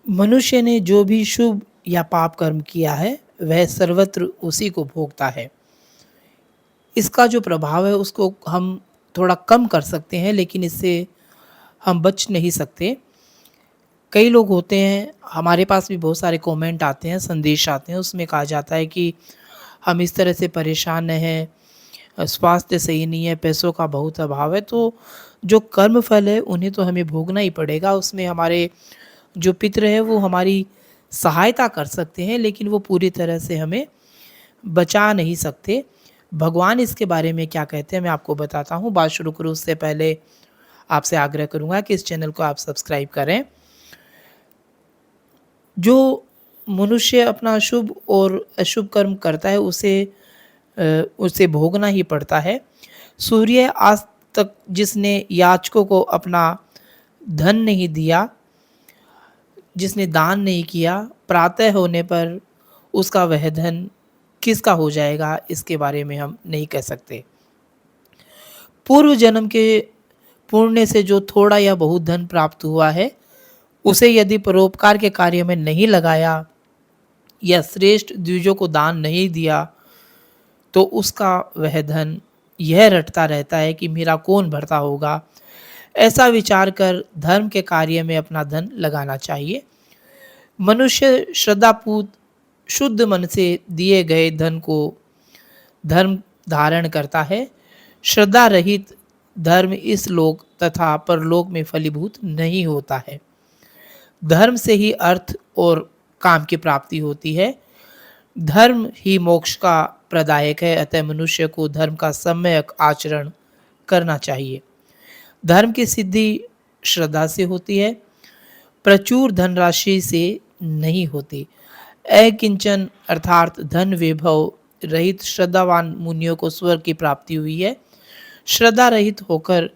मनुष्य ने जो भी शुभ या पाप कर्म किया है वह सर्वत्र उसी को भोगता है। इसका जो प्रभाव है उसको हम थोड़ा कम कर सकते हैं, लेकिन इससे हम बच नहीं सकते। कई लोग होते हैं, हमारे पास भी बहुत सारे कमेंट आते हैं, संदेश आते हैं, उसमें कहा जाता है कि हम इस तरह से परेशान हैं, स्वास्थ्य सही नहीं है, पैसों का बहुत अभाव है। तो जो कर्म फल है उन्हें तो हमें भोगना ही पड़ेगा। उसमें हमारे जो पितृ हैं वो हमारी सहायता कर सकते हैं, लेकिन वो पूरी तरह से हमें बचा नहीं सकते। भगवान इसके बारे में क्या कहते हैं मैं आपको बताता हूँ। बात शुरू करूँ उससे पहले आपसे आग्रह करूँगा कि इस चैनल को आप सब्सक्राइब करें। जो मनुष्य अपना शुभ और अशुभ कर्म करता है उसे भोगना ही पड़ता है। सूर्य आज तक जिसने याचकों को अपना धन नहीं दिया, जिसने दान नहीं किया, प्रातः होने पर उसका वह धन किसका हो जाएगा इसके बारे में हम नहीं कह सकते। पूर्व जन्म के पुण्य से जो थोड़ा या बहुत धन प्राप्त हुआ है, उसे यदि परोपकार के कार्य में नहीं लगाया या श्रेष्ठ द्विजों को दान नहीं दिया, तो उसका वह धन यह रटता रहता है कि मेरा कौन भरता होगा। ऐसा विचार कर धर्म के कार्य में अपना धन लगाना चाहिए। मनुष्य श्रद्धापूत शुद्ध मन से दिए गए धन को धर्म धारण करता है। श्रद्धा रहित धर्म इस लोक तथा परलोक में फलीभूत नहीं होता है। धर्म से ही अर्थ और काम की प्राप्ति होती है। धर्म ही मोक्ष का प्रदायक है, अतः मनुष्य को धर्म का सम्यक आचरण करना चाहिए। धर्म की सिद्धि श्रद्धा से होती है, प्रचुर धनराशि से नहीं होती। अकिंचन अर्थात धन वैभव रहित श्रद्धावान मुनियों को स्वर्ग की प्राप्ति हुई है। श्रद्धा रहित होकर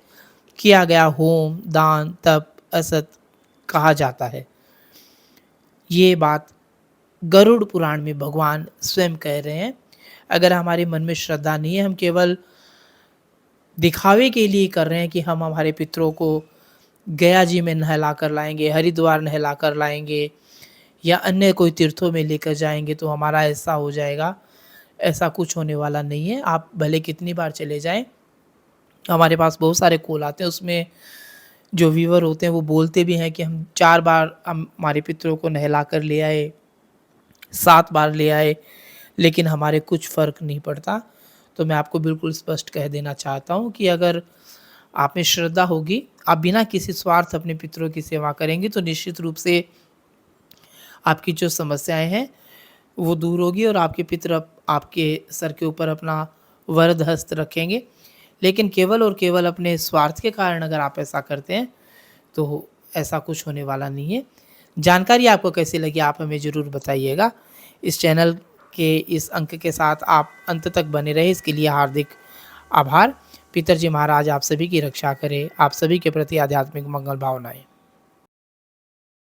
किया गया होम, दान, तप असत कहा जाता है। ये बात गरुड़ पुराण में भगवान स्वयं कह रहे हैं। अगर हमारे मन में श्रद्धा नहीं है, हम केवल दिखावे के लिए कर रहे हैं कि हम हमारे पितरों को गया जी में नहला कर लाएंगे, हरिद्वार नहला कर लाएंगे या अन्य कोई तीर्थों में लेकर जाएंगे तो हमारा ऐसा हो जाएगा, ऐसा कुछ होने वाला नहीं है। आप भले कितनी बार चले जाएं, हमारे पास बहुत सारे कॉल आते हैं, उसमें जो व्यूअर होते हैं वो बोलते भी हैं कि हम 4 बार हम हमारे पितरों को नहला कर ले आए, 7 बार ले आए, लेकिन हमारे कुछ फ़र्क नहीं पड़ता। तो मैं आपको बिल्कुल स्पष्ट कह देना चाहता हूँ कि अगर आप में श्रद्धा होगी, आप बिना किसी स्वार्थ अपने पितरों की सेवा करेंगे, तो निश्चित रूप से आपकी जो समस्याएं हैं वो दूर होगी और आपके पितर आपके सर के ऊपर अपना वरद हस्त रखेंगे। लेकिन केवल और केवल अपने स्वार्थ के कारण अगर आप ऐसा करते हैं तो ऐसा कुछ होने वाला नहीं है। जानकारी आपको कैसी लगी आप हमें ज़रूर बताइएगा। इस चैनल के इस अंक के साथ आप अंत तक बने रहे, इसके लिए हार्दिक आभार। पितरजी महाराज आप सभी की रक्षा करें। आप सभी के प्रति आध्यात्मिक मंगल भावनाएं।